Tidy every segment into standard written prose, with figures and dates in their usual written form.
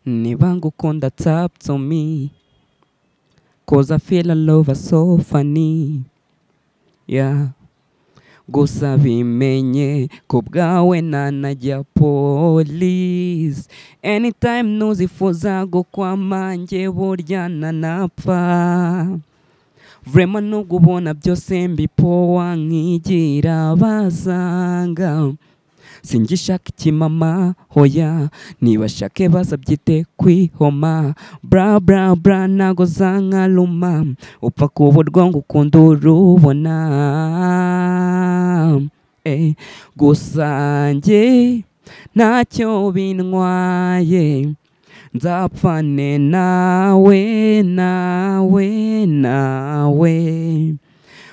niba ngukunda tap to me, cause I feel a love so funny. Yeah. Gusa bimenye ko bwawe nanajya police, anytime nuzifuza gukwama njye burya nanapfa. Vrema nubwo ubona byose mbipowa nkigira bazanga, singishaka ikimama hoya, niba shake bazabyite kwihoma. Bra bra bra nago zankaluma, upfa kuburwa ngukunda urubona. Gusa njye ntacyo bintwaye, nzapfane nawe nawe nawe.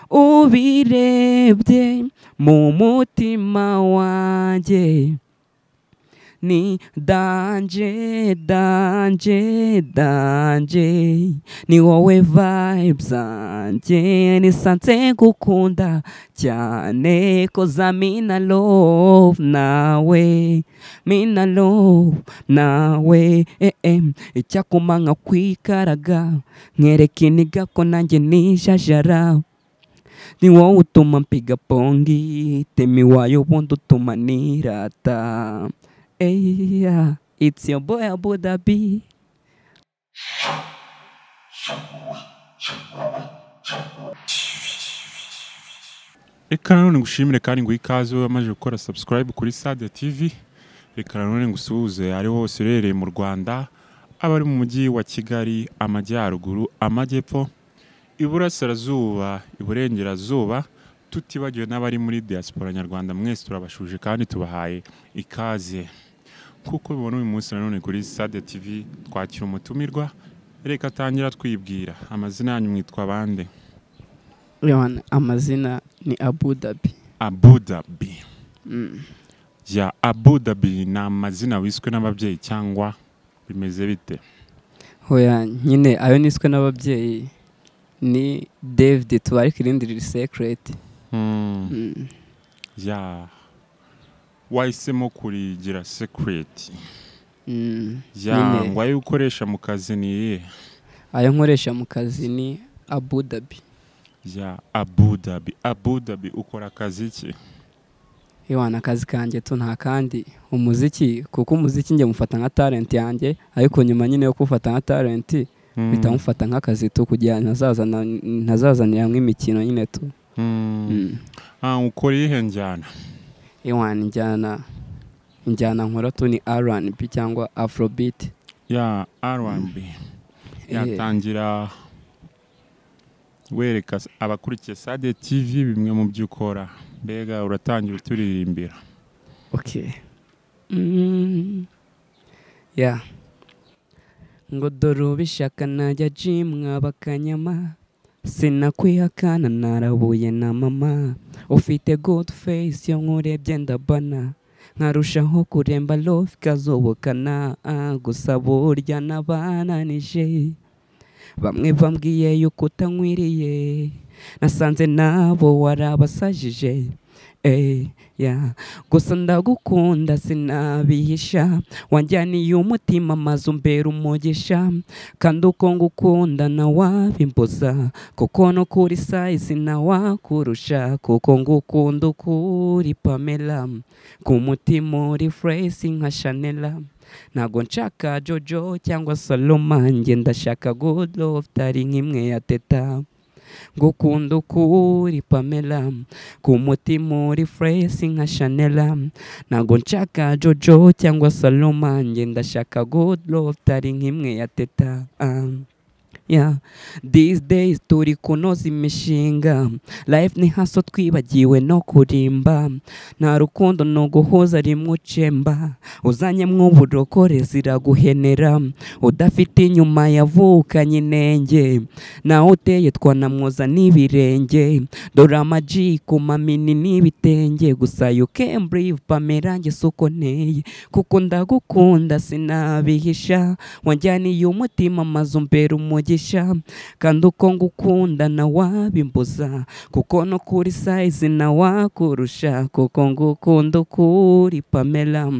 Ubirebye mu mutima wanjye ni danje danje danje, ni wowe vibe zanjye, nisanze gukunda cyane, cause I'm in a love nawe, mina love nawe. Icyakuma nkakwikaraga, nkereka iniga ko nanjye nijajara, ni wowe utuma mpiga pongi, temi wayo bundi utuma nirata. Yeah, it's your boy Abu Dhabi. Reka nanone ngushimire kandi ngo ikaze wamaze gukora subscribe kuri Sadia TV. Reka nanone ngusuhuze ari hose urereye mu Rwanda, abari mu mujyi wa Kigali, amajyaruguru, amajyepfo, iburasirazuba, iburengerazuba, tutibagiwe n'abari muri diaspora nyarwanda, mwese turabashuje kandi tubahaye ikaze. Kuko bibona uyu munsi nanone kuri Sadia TV twakira umutumirwa. Reka tangira twibwira amazina yanyu, mwitwa bande? Amazina ni Abu Dhabi. Abu Dhabi. Ya Abu Dhabi ni amazina wiswe n'ababyeyi cyangwa bimeze bite? Hoya nyine ayo niswe n'ababyeyi ni David Tubarikirindiri Secret. Ya wahisemo kurigira Secret. Ya ngo ayo ukoresha mu kazi ni iyihe? Ayo nkoresha mu kazi ni Abu Dhabi. Ya Abu Dhabi. Abu Dhabi ukora akazi iki? Iwana akazi kanjye tu nta kandi umuziki, kuko umuziki njye mufata nka talent yanjye, ariko nyuma nyine yo kufata nka talent bitamufata nk'akazi tu, kugira ntazazanira nk'imikino nyine tu. Ukora iyihe njyana? Iwana njyana nkora tu ni R&B cyangwa Afrobeat. Ya R&B. Yatangira wereka abakurikiye Sadia TV bimwe mu byo ukora, mbega uratangira uturirimbira. Okay. Yeah. Ngo dore ubishaka najya gym nkabakanyama, sinakwihakana narabuye na mama, ufite good face yo nkurebye ndabana, nkarushaho kuremba love kazobokana. Gusa burya nabananije, bamwe bambwiye yuko utankwiriye, nasanze nabo warabasajije. Gusa ndagukunda sinabihisha, wanjyaniye umutima maze umbera umugisha, kandi uko ngukunda nawabimbuza, kuko no kuri size nawakurusha, kuko ngukunda ukuri Pamela, ku mutima uri fresh nka Chanel. Ntago nshaka Jojo cyangwa Saloma, njye ndashaka good love tari nk'imwe ya Teta. Ngukunda ukuri Pamela, ku mutima uri fresh nka Chanel. Ntago nshaka Jojo cyangwa Saloma, njye ndashaka good love tari nk'imwe ya Teta. Yeah, these days turi kunoza imishinga, life ni haso twibagiwe no kurimba, nta rukundo no guhoza rimwe ucemba, uzanye mw'uburokore ziraguhenera, udafite inyuma yavukanye inenge, naho uteye twanamwoza n'ibirenge, dore amaji ku mamini n'ibitenge, gusa you can breathe Pamela njye suko nteye, kuko ndagukunda sinabihisha, wanjyaniye umutima maze umbera umugisha, umugisha kandi uko ngukunda nawabimbuza kuko no kuri size nawakurusha kuko ngukunda kuri Pamela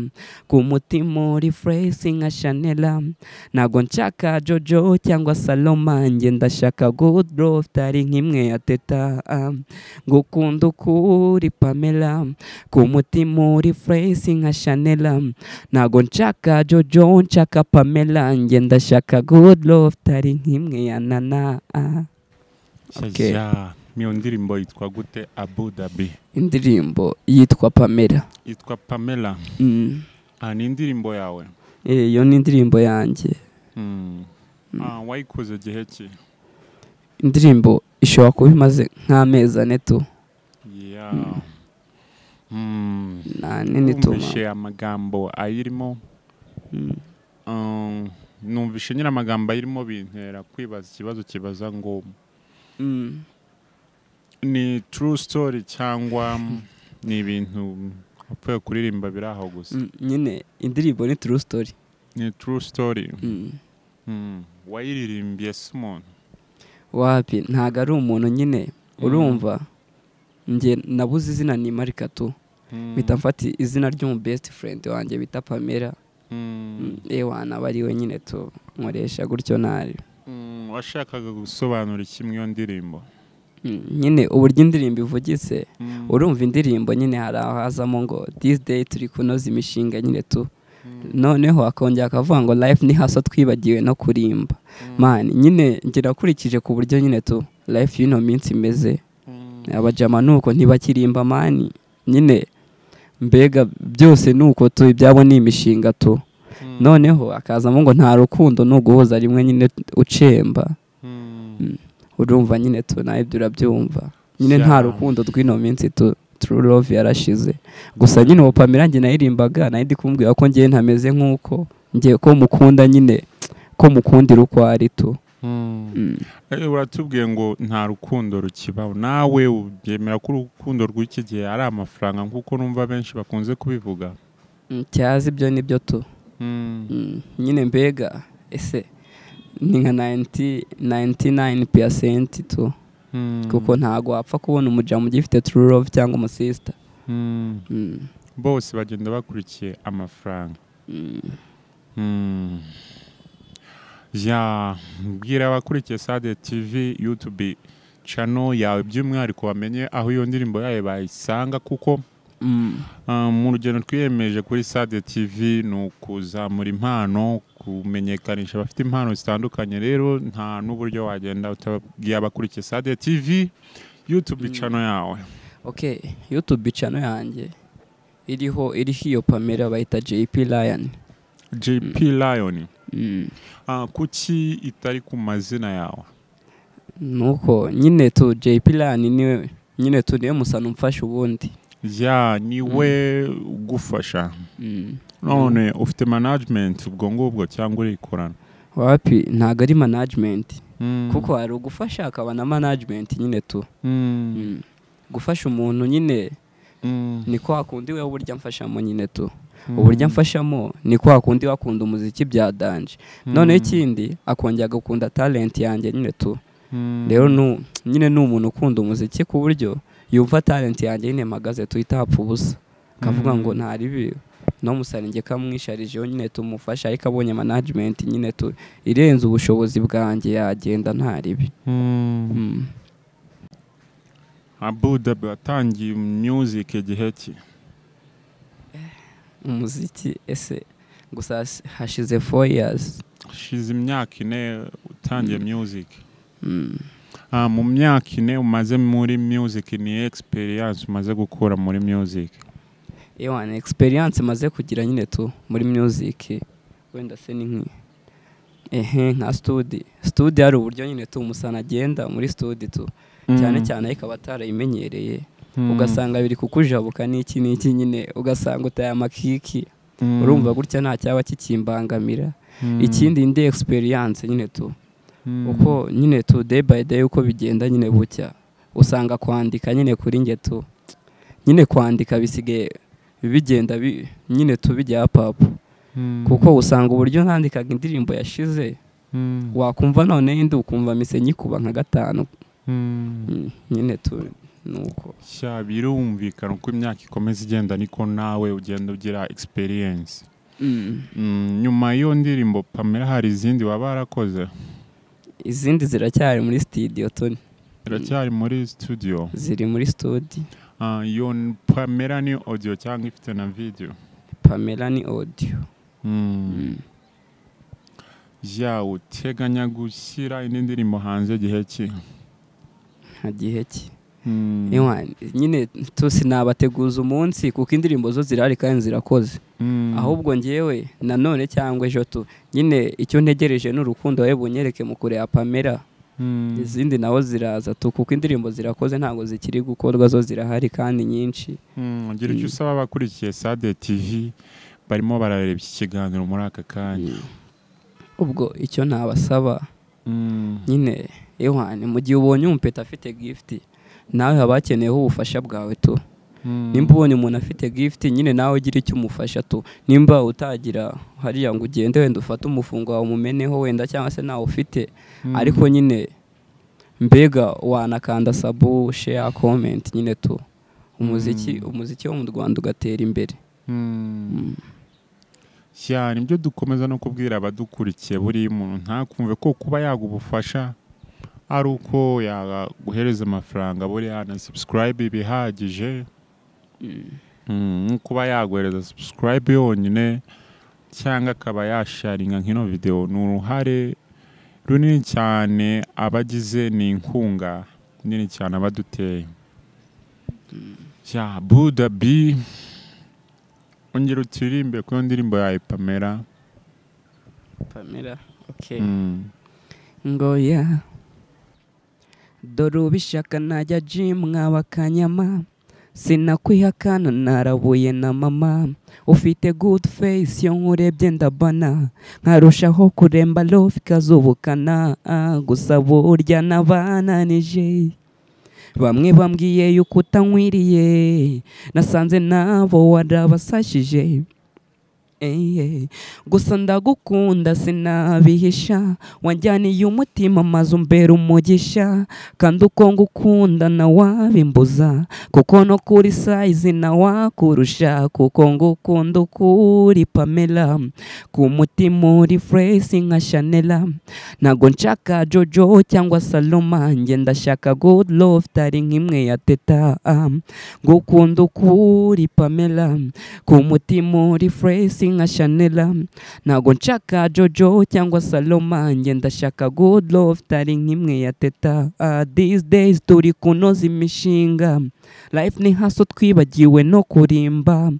ku mutima uri fresh nka Chanel ntago nshaka Jojo cyangwa Saloma njye ndashaka good love tari nk'imwe ya Teta ngukunda kuri Pamela ku mutima uri fresh nka Chanel ntago nshaka Jojo nshaka Pamela njye ndashaka good love tari nk'imwe ya Nana. Okay. Miyo ndirimbo yitwa gute? Abu Dhabi. Indirimbo yitwa Pamela. Yitwa Pamela. Ni indirimbo yawe? Iyo ni indirimbo yanjye. Wayikoze gihe ki? Indirimbo ishobora kuba imaze nk'amezi ane tu. Nini tuma. Numvishe amagambo ayirimo. Numvishe nyine amagambo ayirimo bintera kwibaza ikibazo kibaza ngo ni true story cyangwa ni ibintu wapfuye kuririmba biraho gusa? Nyine indirimbo ni true story. Ni true story. Wayiririmbiye se umuntu? Wapi ntago ari umuntu nyine urumva njye nabuze izina ni Marika tu bita mfati izina ry'umu best friend wanjye bita Pamela. Ewana bari we nyine tu nkoresha gutyo nari. Washakaga gusobanura kimwe iyo ndirimbo? Nyine uburyo indirimbo ivugitse urumva indirimbo nyine hari aho hazamo ngo this day turi kunoza imishinga nyine tu noneho akongera akavuga ngo life ni haso twibagiwe no kurimba man nyine ngira kurikije ku buryo nyine tu life y'ino minsi imeze abajama nuko ntibakirimba mani nyine mbega byose nuko tu ibyabo ni imishinga tu noneho akazamo ngo nta rukundo no guhoza rimwe nyine ucemba. Urumva nyine tu nawe ibyo urabyumva nyine nta rukundo rw'ino minsi tu true love yarashize gusa nyine uwo Pamela njye nayirimbaga nayo ndi kumbwira ko njye ntameze nk'uko njye ko mukunda nyine ko mukundira uko ari tu. Uratubwiye ngo nta rukundo rukibaho nawe ubyemera ko urukundo rw'iki gihe ari amafaranga nk'uko numva benshi bakunze kubivuga? Cyazi ibyo nibyo tu nyine mbega ese ni nka 99% tu kuko ntago wapfa kubona umujamu ugifite true love cyangwa umusista. Bose bagenda bakurikiye amafaranga. Mbwira abakurikiye Sade TV YouTube channel yawe by'umwihariko bamenye aho iyo ndirimbo yawe bayisanga kuko mu rugendo twiyemeje kuri Sade TV ni ukuzamura impano kumenyekanisha abafite impano zitandukanye rero nta n'uburyo wagenda utabwiye abakurikiye Sade TV YouTube channel yawe. Okay, YouTube channel yanjye iriho iyo Pamela bayita JP Lion. JP Lion. Kuki itari ku mazina yawe? Nuko nyine tu JP Lion niwe nyine tu niwe musana umfasha ubundi. Niwe ugufasha. None ufite management ubwo ngubwo cyangwa urikorana? Wapi ntago ari management kuko hari ugufasha akaba na management nyine tu. Gufasha umuntu nyine niko hakundi we uburyo mfashamo nyine tu. Uburyo mfashamo niko hakundi wakunda umuziki bya danje none ikindi akongera gukunda talent yanjye nyine tu. Rero nyine ni umuntu ukunda umuziki ku buryo yumva talent yanjye nyine magaze tuhitapfa ubusa kavuga ngo ntari no musaringe kamwisharije nyine tumufasha ariko abonye management nyine tu irenze ubushobozi bwanjye yagenda ntaribi. Abu Dhabi watangiye music igihe ki? Umuziki ese gusa hashize 4 years. Hashize imyaka 4 utangiye music. Mu myaka 4 umaze muri music ni experience umaze gukora muri music? Ewana experience maze kugira nyine tu muri music wenda se ni nka studio ari uburyo nyine tu umusana agenda muri studio tu cyane cyane ariko batarayimenyereye ugasanga biri kukujabuka n'iki nyine ugasanga utaye amakiki urumva gutya nta cyaba kikimbangamira. Ikindi indi experience nyine tu uko nyine tu day by day uko bigenda nyine bucya usanga kwandika nyine kuri nge tu nyine kwandika bisigaye bigenda nyine tu bijya papa kuko usanga uburyo nandikaga indirimbo yashize wakumva none indi ukumva mise nyikuba nka 5 nyine nuko sha birumvikana uko imyaka ikomeza igenda niko nawe ugenda ugira experience. Nyuma y'iyo ndirimbo Pamela hari izindi waba warakoze? Izindi ziracyari muri studio Tony. Ziracyari muri studio? Ziri muri studio. Iyo Pamela ni audio cyangwa ifite na video? Pamela ni audio. Ya uteganya gushyira indi ndirimbo hanze gihe ki? Gihe ki? Nyine sinabateguza umunsi kuko indirimbo zo zirari kandi zirakoze. Ahubwo ngewe nanone cyangwa ejo nyine icyo ntegereje n'urukundo wawe bunyereke mu kure ya Pamela. Izindi nawo ziraza kuko indirimbo zirakoze ntago zikiri gukorwa zo zirahari kandi nyinshi. Ngira icyo usaba abakurikiye Sade TV barimo barareba iki kiganiro muri aka kanya. Ubwo icyo nabasaba nyine mu gihe ubonye umpeta afite gift nawe habakeneyeho ubufasha bwawe nimba ubonye umuntu afite gift nyine nawe ugira icyo umufasha nimba utagira hariya ngo ugende wenda ufate umufungo wawe umumeneho wenda cyangwa se nawe ufite ariko nyine mbega wanakanda sabu share comment nyine umuziki wo mu Rwanda ugatera imbere. Cyane ibyo dukomeza no kubwira abadukurikiye buri muntu ntakumve ko kuba yagubufasha ari uko yaguhereza amafaranga buri na subscribe bihagije. Kuba yaguhereza subscribe yonyine cyangwa akaba yasharinga nkino video ni uruhare runini cyane abagize ni inkunga nini cyane abaduteye. Ya Buda B ongera utirimbe ku ndirimbo ya Pamela. Okay. Ngoya dore ubishaka najya gym nk'abakanyama sinakwihakana narabuye na mama ufite good face yo nkurebye ndabana nkarushaho kuremba love ikazubukana gusa burya nabananije bamwe bambwiye yuko utankwiriye nasanze nabo warabasashije gusa ndagukunda sinabihisha wanjyaniye umutima maze umbera umugisha kandi uko ngukunda nawabimbuza kuko no kuri size nawakurusha kuko ngukunda kuri Pamela ku mutima uri fresh nka Chanel ntago nshaka Jojo cyangwa Saloma njye ndashaka good love tari nk'imwe ya Teta ngukunda kuri Pamela ku mutima uri fresh nka Chanel ntago nshaka Jojo cyangwa Saloma njye ndashaka good love tari nk'imwe ya Teta. These days turi kunoza imishinga life ni haso twibagiwe no kurimba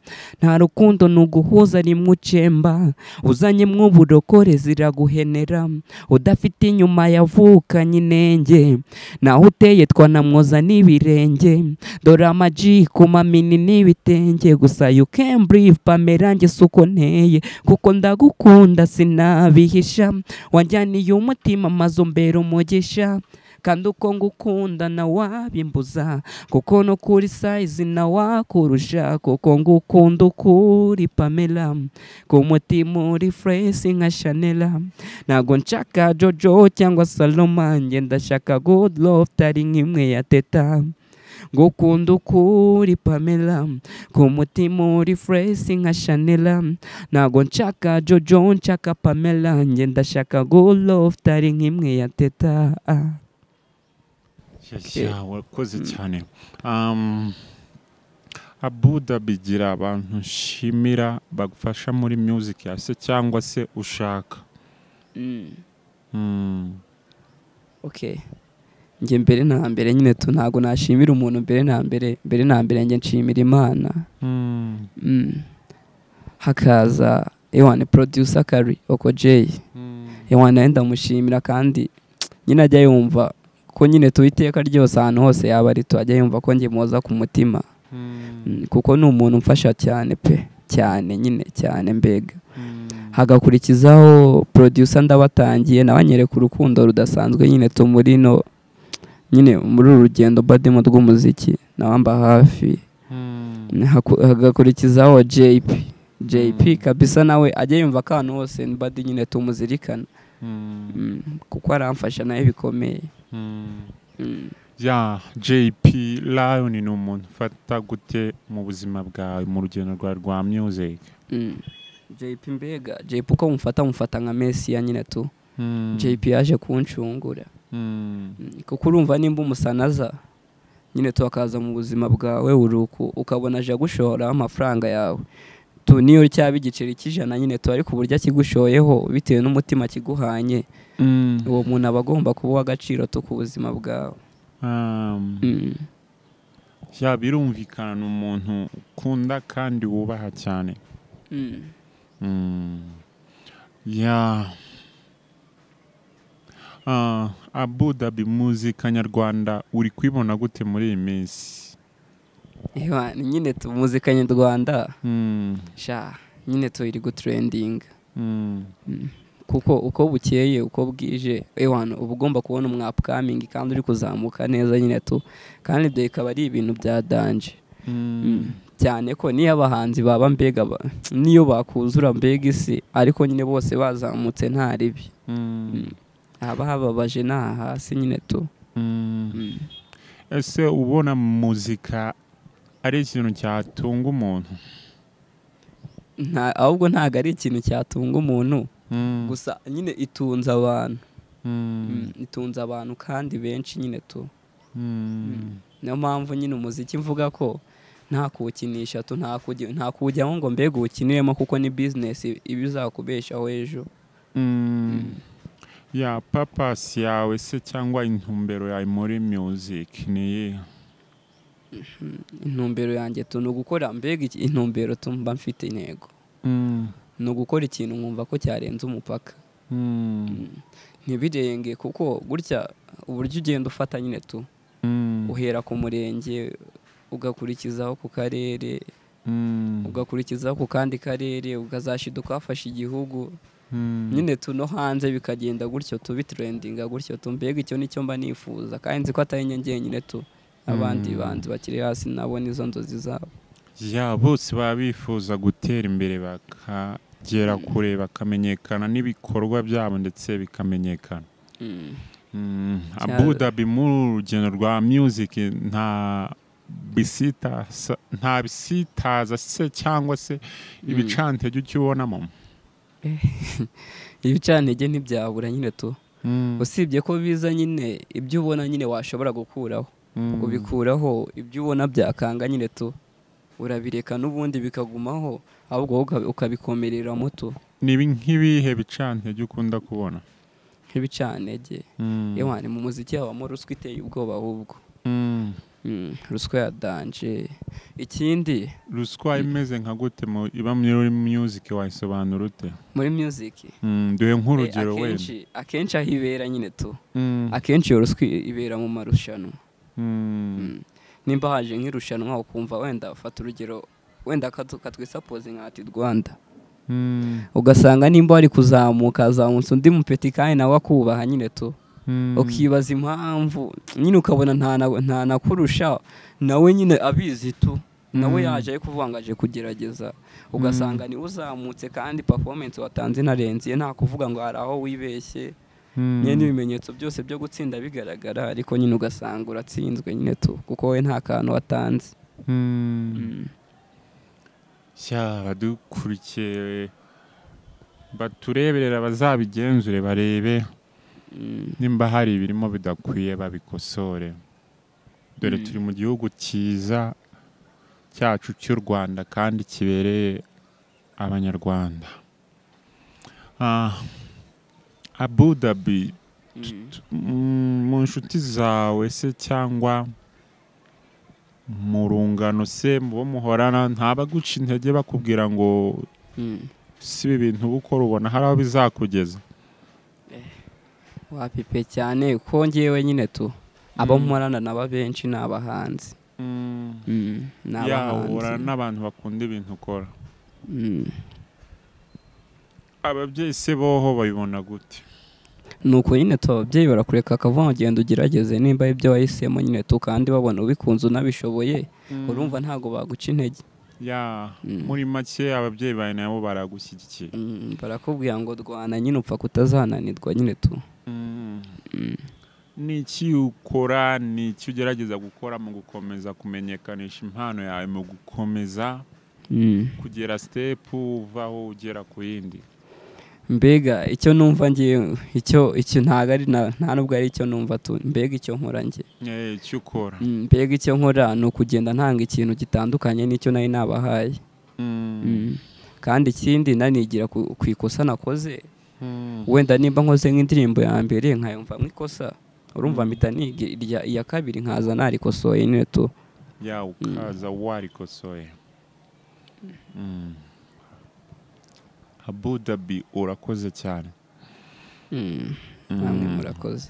nta rukundo nuguhuza rimwe ucemba uzanye mw'uburokore ziraguhenera udafite inyuma yavukanye inenge naho uteye twanamwoza n'ibirenge dore amaji ku mamini n'ibitenge gusa you can breathe Pamela njye suko nteye kuko ndagukunda sinabihisha wanjyaniye umutima maze umbera umugisha kandi uko ngukunda nawabimbuza kuko no kuri size nawakurusha kuko ngukunda kuri Pamela ku mutima uri fresh nka Chanel ntago nshaka Jojo cyangwa Saloma njye ndashaka good love tari nk'imwe ya Teta ngukunda kuri Pamela ku mutima uri fresh nka Chanel ntago nshaka Jojo nshaka Pamela njye ndashaka good love tari nk'imwe ya Teta. Wakoze cyane. Abuda bigira abantu nshimira bagufasha muri music yase cyangwa se ushaka. Okay. Nge mbere na mbere nyine ntago nashimira umuntu mbere na mbere nge nshimira Imana. Hakaza Ewan producer Kari Okoj. Ewan enda mushimira kandi nyine ajya yumva ko nyine tuiteka ryose ahantu hose yaba ari ajya yumva ko nge moza ku mutima. Kuko ni umuntu mfasha cyane pe cyane nyine cyane mbega. Hagakurikizaho producer ndabatangiye nabanyereka urukundo rudasanzwe nyine tumurino nyine muri urugendo bademo rw'umuziki nabamba hafi. Hagakurikizaho JP kabisa nawe ajya yumva akantu hose badi nyine tumuzirikana kuko aramfasha nawe bikomeye. ya JP Lion ni umuntu ufata gute mu buzima bwawe mu rugendo rwa music? JP mbega JP uko mufata nka Messi ya nyine tu. JP yaje kuncungura. Kuko urumva nimba umusanaza nyine tu akaza mu buzima bwawe uruku ukabona aje gushora amafaranga yawe tu niyo cyaba igiceri kijana nyine tu ariko uburyo kigushoyeho bitewe n'umutima kiguhanye uwo muntu aba agomba kuba agaciro to ku buzima bwawe. ya birumvikana umuntu ukunda kandi wubaha cyane. ya Abu Dhabi muzika nyarwanda uri kwibona gute muri iyi minsi? Nyine tu muzika nyarwanda nyine tu iri gutrending. Kuko uko bukeye uko bwije uba ugomba kubona umwapcoming kandi uri kuzamuka neza nyine tu, kandi ibyo bikaba ari ibintu bya danje cyane ko niyo abahanzi baba mbega niyo bakuzura mbega isi ariko nyine bose bazamutse nta ribi haba hababaje nta hasi nyine tu. Ese ubona muzika ari ikintu cyatunga umuntu? Ahubwo ntago ari ikintu cyatunga umuntu gusa nyine itunza abantu. Itunza abantu kandi benshi nyine tu. Niyo mpamvu nyine umuziki mvuga ko nta kuwukinisha tu, nta kuwujyamo ngo mbega uwukiniremo kuko ni business ibizakubeshaho ejo. ya purpose yawe se cyangwa intumbero yawe muri music ni intumbero yanjye tu no gukora mbega intumbero tumba mfite intego no gukora ikintu nkumva ko cyarenze umupaka. Ntibirenge kuko gutya uburyo ugenda ufata nyine tu uhera ku murenge ugakurikizaho ku karere ugakurikizaho ku kandi karere ukazashiduka wafashe igihugu nyine tu no hanze bikagenda gutyo tu bitrendinga gutyo tu mbega icyo nicyo mba nifuza kandi nzi ko atari njye nyine tu abandi banzi bakiri hasi nabo nizo nzozi zabo. ya bose baba bifuza gutera imbere bakagera kure bakamenyekana n'ibikorwa byabo ndetse bikamenyekana. Abu Dhabi mu rugendo rwa music nta bisitaza se cyangwa se ibicantege ukibonamo? Ibicantege ntibyabura nyine tu, usibye ko biza nyine ibyo ubona nyine washobora gukuraho ubikuraho, ibyo ubona byakanga nyine tu urabireka n'ubundi bikagumaho ahubwo ukabikomereramo tu. Nibi nk'ibihe bicantege ukunda kubona? Nk'ibicantege yewe mu muziki habamo ruswa iteye ubwoba ahubwo. Ruswa ya danje. Ikindi ruswa imeze nka gute iba muri music wayisobanura ute? Muri music duhe nk'urugero wenda. Akenshi ahibera nyine tu, akenshi iyo ruswa ibera mu marushanwa. Nimba haje nk'irushanwa ukumva wenda ufata urugero wenda katwisapoze nka ati Rwanda, ugasanga nimba ari kuzamuka undi mupeti kandi nawe akubaha nyine tu, ukibaza impamvu nyine ukabona nta nakurusha nawe nyine abizi tu, nawe yaje ari kuvuga ngo aje kugerageza, ugasanga ni uzamutse kandi performance watanze inarenze nta kuvuga ngo hari aho wibeshye. Nyine ibimenyetso byose byo gutsinda bigaragara ariko nyine ugasanga uratsinzwe nyine tu kuko we nta kantu watanze. Badukurikiye batureberera bazabigenzure barebe nimba hari ibirimo bidakwiye babikosore, dore turi mu gihugu cyiza cyacu cy'u Rwanda kandi kibereye abanyarwanda. Abu Dhabi mu nshuti zawe se cyangwa mu rungano se mu bo muhorana ntabaguca intege bakubwira ngo si ibi bintu ukora ubona hari aho bizakugeza? Wapipe cyane ko ngewe nyine tu abo mporana naba benshi ni abahanzi. Yahura n'abantu bakunda ibintu ukora. Ababyeyi se boho babibona gute? Nuko nyine tu ababyeyi barakureka akavuga ugenda ugerageze nimba ibyo wahisemo nyine tu kandi babona ubikunze unabishoboye urumva ntago baguca intege. ya muri make ababyeyi bawe nabo baragushyigikiye. Barakubwira ngo rwana nyine upfa kutazananirwa nyine tu. Ni iki ukora, ni iki ugerageza gukora mu gukomeza kumenyekanisha impano yawe, mu gukomeza kugera step uvaho ugera ku yindi? Mbega icyo numva ngiye icyo ntago ari nta nubwo ari icyo numva tu, mbega icyo nkora ngiye icyo ukora, mbega icyo nkora ni ukugenda ntanga ikintu gitandukanye n'icyo nari nabahaye. Kandi ikindi nanigira ku ikosa nakoze, wenda nimba nkoze nk'indirimbo ya mbere nkayumva mwikosa, urumva mpita niga iya kabiri nkaza narikosoye nyine tu. ya ukaza warikosoye. Abu Dhabi urakoze cyane. Namwe murakoze.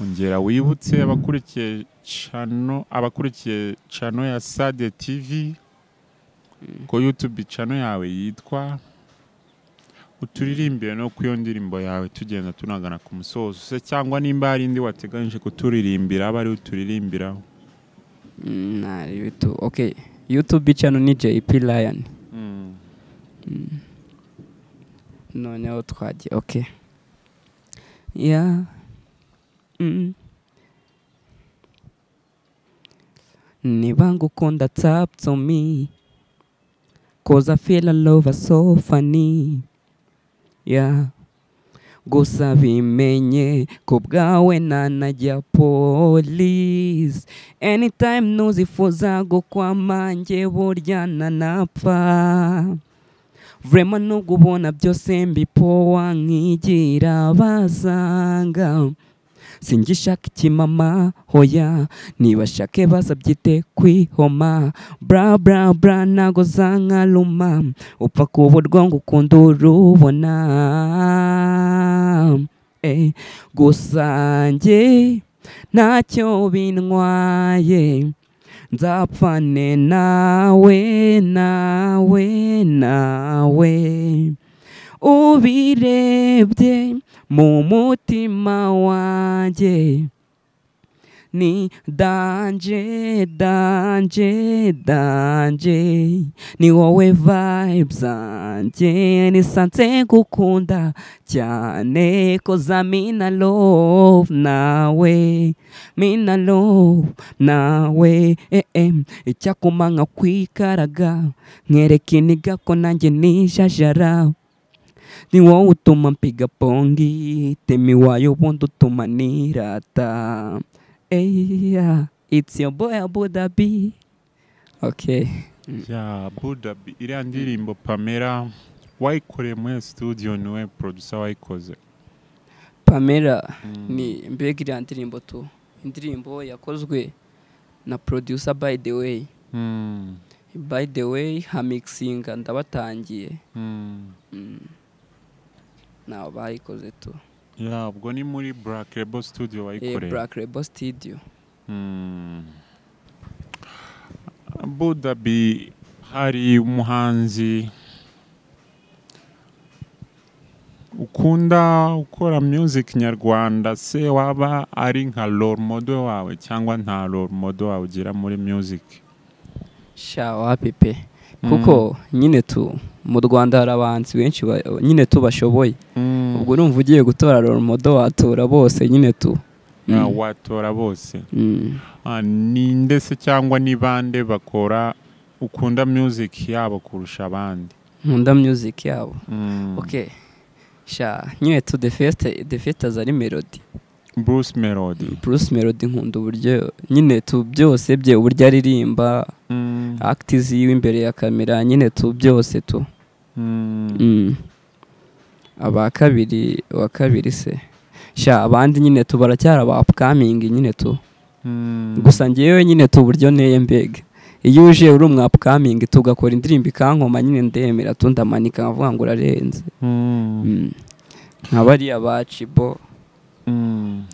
Ongera wibutse abakurikiye channel ya Sadia TV ko YouTube channel yawe yitwa Uturirimbire, no kuyo ndirimbo yawe tugenda tunagana ku musozo se, cyangwa nimba hari indi wateganyije kuturirimbira abari uturirimbiraho? Nari bitu. Okay, YouTube channel ni JP Lion. Noneho twagiye. Okay, yeah. Niba ngukunda tap to me, cause I feel a love so funny. Yeah, gusa bimenye ko bwawe nanajya police, anytime nuzifuza gukwama njye burya nanapfa. Vrema nubwo ubona byose mbipowa nkigira bazanga, singishaka ikimama hoya, niba shake bazabyite kwihoma. Bra bra bra nago zankaluma, upfa kuburwa ngo ukunda urubona. Gusa njye ntacyo bintwaye, nzapfane nawe ubirebye mu mutima wanjye, ni danje, ni wowe vibes zanjye, nisanze gukunda cyane, koza mina love nawe, icyakuma nka kwikaraga, nkereka iniga ko nanjye nijajara. Ni wowe utuma mpiga pongi, temi wayo ubundi utuma nirata. It's your boy Abu Dhabi. Okay. Ya Abu Dhabi, iriya ndirimbo Pamela wayikoreye muri studio, niwe producer wayikoze? Pamela ni mbega iriya ndirimbo tu, indirimbo yakozwe na producer by the way. By the way, hamixinga ndabatangiye. Nawe bayikoze tu. Ya ubwo ni muri Black Label Studio wayikoreye? Black Label Studio. Abu Dhabi, hari umuhanzi ukunda ukora music nyarwanda se waba ari nka role model wawe, cyangwa nta role model wawe ugira muri music? Sha wapi pe, kuko nyine tu mu Rwanda hari abahanzi benshi nyine tu bashoboye. Ubwo urumva ugiye gutora role model watora bose nyine tu. Watora bose. Ni ndetse cyangwa ni bande bakora ukunda music yabo kurusha abandi? Nkunda music yabo. Okay, sha nyine tu the first azari Melody. Bruce Melody nkunda uburyo nyine tu byose bye, uburyo aririmba, act ziwe imbere ya kamera, nyine tu byose tu. Wa kabiri se sha abandi nyine tu baracyara ba upcoming nyine tu. Gusa ngewe nyine tu uburyo neye mbega, iyo uje uri umwa upcoming tugakora indirimbo ikankoma nyine ndemera tu, ndamanika nkavuga ngo urarenze. Nkabari aba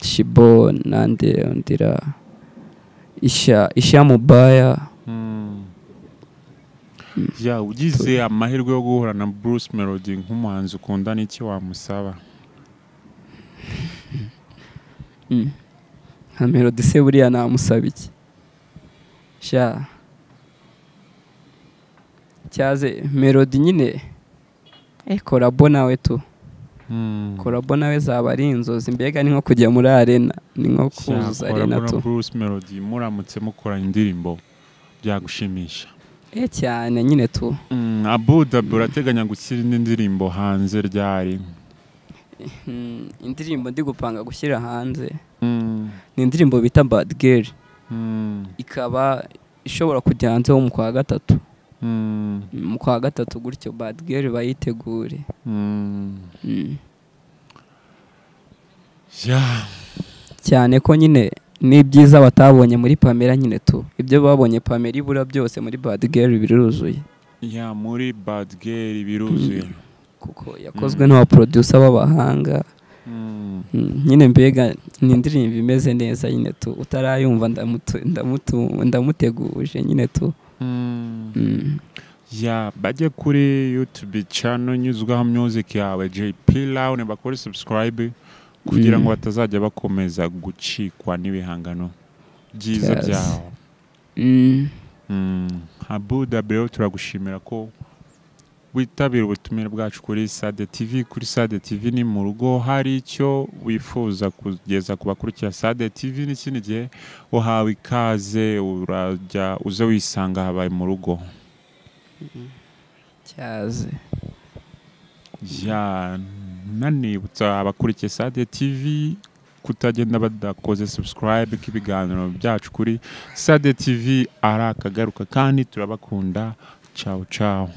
Chibo nande ndira Isha Mubaya. Ya ugize amahirwe yo guhura na Bruce Melody nk'umuhanzi ukunda, n'iki wamusaba? nka Melody se buriya namusaba iki? Sha cyaze melody nyine korabo nawe tu korabo nawe zaba ari inzozi mbega ni nko kujya muri arena ni nko kuzuza arena tu Bruce Melody muramutse mukora indirimbo byagushimisha cyane nyine tu Abu Dhabi urateganya gushyira indi ndirimbo hanze ryari indirimbo ndi gupanga gushyira hanze ni indirimbo bita Bad Girl ikaba ishobora kujya hanze mu kwa gatatu mu kwa gatatu gutyo Bad Girl bayitegure cyane ko nyine ni byiza batabonye muri Pamela nyine tu ibyo babonye Pamela ibura byose muri Bad Girl biruzuye muri Bad Girl biruzuye kuko yakozwe n'aba producer b'abahanga nyine mbega ni indirimbo imeze neza nyine tu utarayumva ndamuteguje nyine tu bajye kuri YouTube channel nyuzwaho music yawe JP Laune bakore subscribe kugira ngo batazajya bakomeza gucikwa n'ibihangano byiza byaho Abu Dhabi turagushimira ko witabira ubutumire bwacu kuri Sade TV. Kuri Sade TV ni mu rugo, hari icyo wifuza kugeza ku bakurikira Sade TV n'ikindi gihe uhawe ikaze urajya uze wisanga habaye mu rugo cyaze nanibutsa abakurikiye Sade TV kutagenda badakoze subscribe k'ibiganiro byacu kuri Sade TV ari akagaruka kandi turabakunda. Ciao ciao.